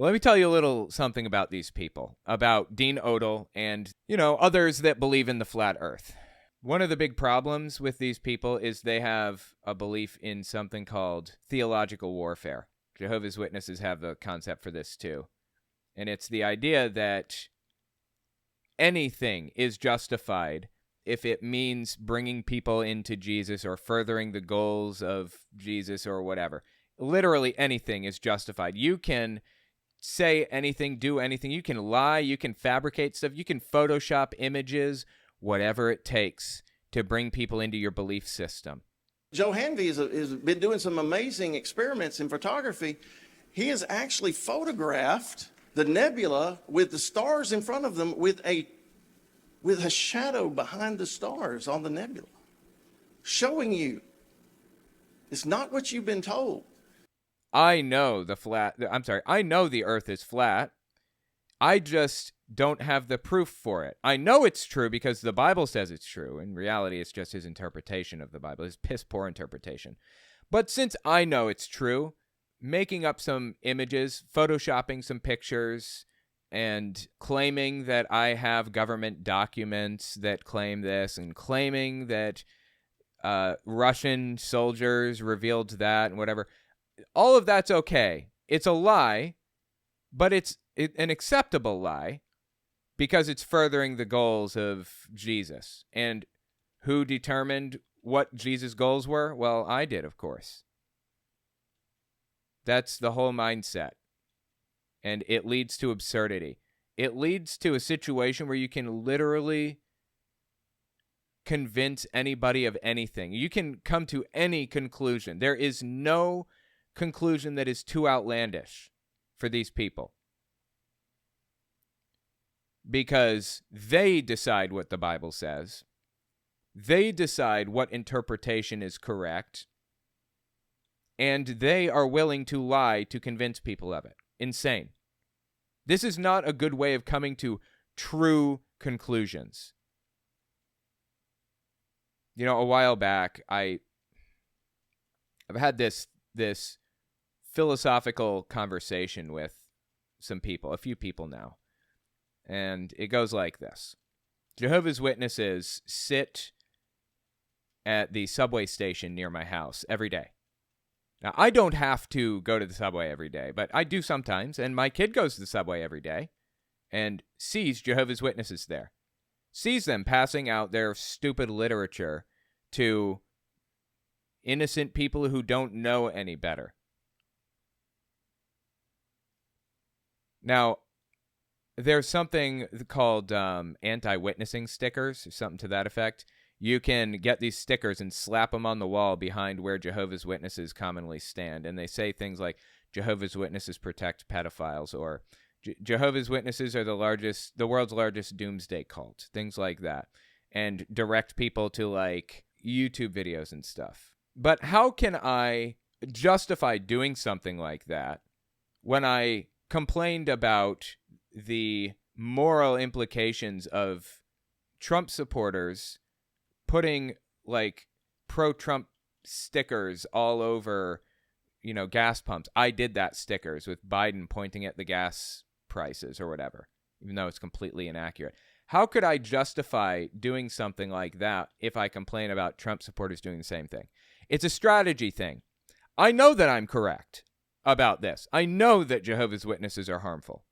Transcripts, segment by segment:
Well, let me tell you a little something about these people, about Dean Odell and, others that believe in the flat earth. One of the big problems with these people is they have a belief in something called theological warfare. Jehovah's Witnesses have the concept for this too. And it's the idea that anything is justified if it means bringing people into Jesus or furthering the goals of Jesus or whatever. Literally anything is justified. You can say anything, do anything. You can lie, you can fabricate stuff, you can Photoshop images, whatever it takes to bring people into your belief system. Joe Hanvey has been doing some amazing experiments in photography. He has actually photographed the nebula with the stars in front of them with a shadow behind the stars on the nebula, showing you it's not what you've been told. I know the earth is flat. I just don't have the proof for it. I know it's true because the Bible says it's true. In reality, it's just his interpretation of the Bible, his piss-poor interpretation. But since I know it's true, making up some images, photoshopping some pictures, and claiming that I have government documents that claim this, and claiming that Russian soldiers revealed that and whatever, all of that's okay. It's a lie, but it's an acceptable lie because it's furthering the goals of Jesus. And who determined what Jesus' goals were? Well, I did, of course. That's the whole mindset. And it leads to absurdity. It leads to a situation where you can literally convince anybody of anything. You can come to any conclusion. There is no conclusion that is too outlandish for these people. Because they decide what the Bible says. They decide what interpretation is correct. And they are willing to lie to convince people of it. Insane. This is not a good way of coming to true conclusions. A while back, I've had this philosophical conversation with some people, a few people now. And it goes like this. Jehovah's Witnesses sit at the subway station near my house every day. Now, I don't have to go to the subway every day, but I do sometimes, and my kid goes to the subway every day and sees Jehovah's Witnesses there. Sees them passing out their stupid literature to innocent people who don't know any better. Now, there's something called anti-witnessing stickers, or something to that effect. You can get these stickers and slap them on the wall behind where Jehovah's Witnesses commonly stand. And they say things like, Jehovah's Witnesses protect pedophiles, or Jehovah's Witnesses are the world's largest doomsday cult, things like that. And direct people to YouTube videos and stuff. But how can I justify doing something like that when I complained about the moral implications of Trump supporters putting pro-Trump stickers all over, gas pumps? I did that stickers with Biden pointing at the gas prices or whatever, even though it's completely inaccurate. How could I justify doing something like that if I complain about Trump supporters doing the same thing? It's a strategy thing. I know that I'm correct about this. I know that Jehovah's Witnesses are harmful.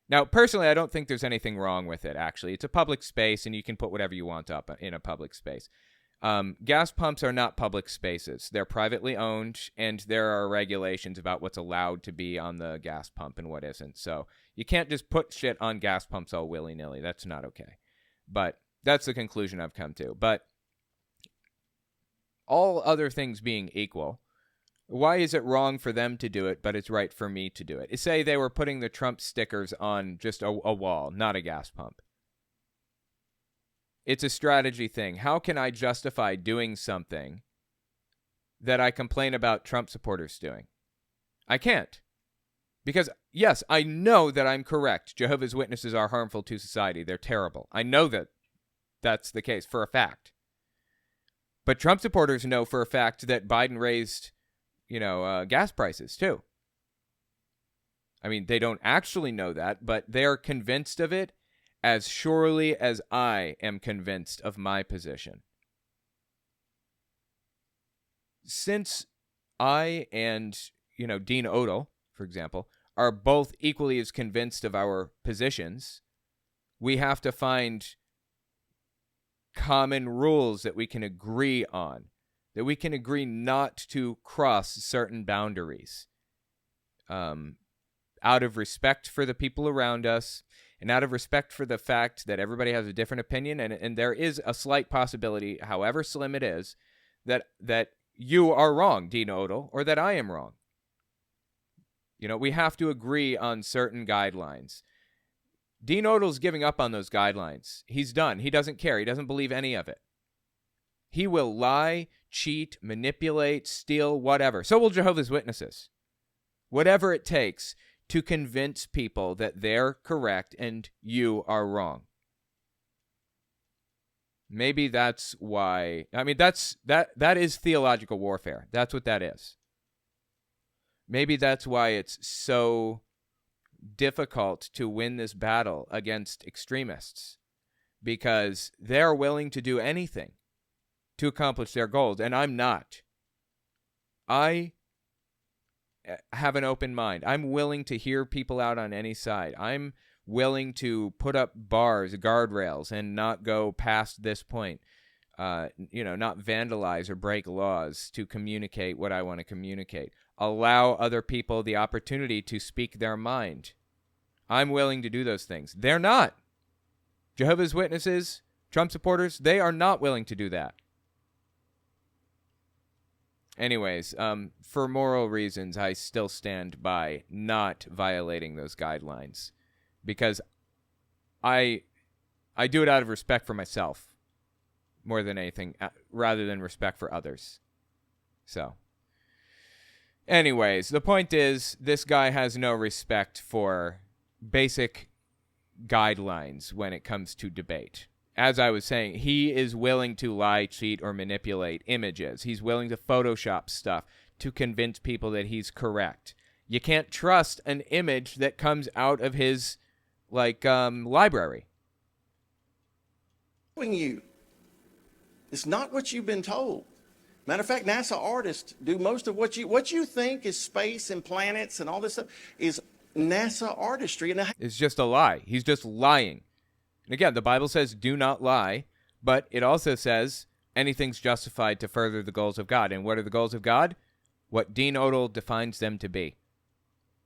Now, personally, I don't think there's anything wrong with it, actually. It's a public space, and you can put whatever you want up in a public space. Gas pumps are not public spaces. They're privately owned, and there are regulations about what's allowed to be on the gas pump and what isn't. So you can't just put shit on gas pumps all willy-nilly. That's not okay. But that's the conclusion I've come to. But all other things being equal, why is it wrong for them to do it, but it's right for me to do it? Say they were putting the Trump stickers on just a wall, not a gas pump. It's a strategy thing. How can I justify doing something that I complain about Trump supporters doing? I can't. Because, yes, I know that I'm correct. Jehovah's Witnesses are harmful to society. They're terrible. I know that that's the case for a fact. But Trump supporters know for a fact that Biden raised gas prices too. I mean, they don't actually know that, but they are convinced of it as surely as I am convinced of my position. Since I and, Dean Odell, for example, are both equally as convinced of our positions, we have to find common rules that we can agree on, that we can agree not to cross certain boundaries. Out of respect for the people around us, and out of respect for the fact that everybody has a different opinion, and there is a slight possibility, however slim it is, that you are wrong, Dean Odell, or that I am wrong. We have to agree on certain guidelines. Dean Odell's giving up on those guidelines. He's done. He doesn't care. He doesn't believe any of it. He will lie, cheat, manipulate, steal, whatever. So will Jehovah's Witnesses. Whatever it takes to convince people that they're correct and you are wrong. Maybe that's why. I mean, that is theological warfare. That's what that is. Maybe that's why it's so difficult to win this battle against extremists, because they're willing to do anything to accomplish their goals, and I'm not. I have an open mind. I'm willing to hear people out on any side. I'm willing to put up bars, guardrails, and not go past this point. Not vandalize or break laws to communicate what I want to communicate. Allow other people the opportunity to speak their mind. I'm willing to do those things. They're not. Jehovah's Witnesses, Trump supporters, they are not willing to do that. Anyways, for moral reasons, I still stand by not violating those guidelines, because I do it out of respect for myself more than anything, rather than respect for others. So, anyways, the point is, this guy has no respect for basic guidelines when it comes to debate. As I was saying, he is willing to lie, cheat, or manipulate images. He's willing to Photoshop stuff to convince people that he's correct. You can't trust an image that comes out of his, library. You. It's not what you've been told. Matter of fact, NASA artists do most of what you think is space and planets and all this stuff is NASA artistry. And it's just a lie. He's just lying. And again, the Bible says do not lie, but it also says anything's justified to further the goals of God. And what are the goals of God? What Dean Odell defines them to be.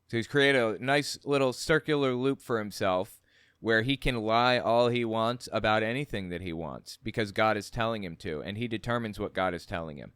So he's created a nice little circular loop for himself where he can lie all he wants about anything that he wants because God is telling him to, and he determines what God is telling him.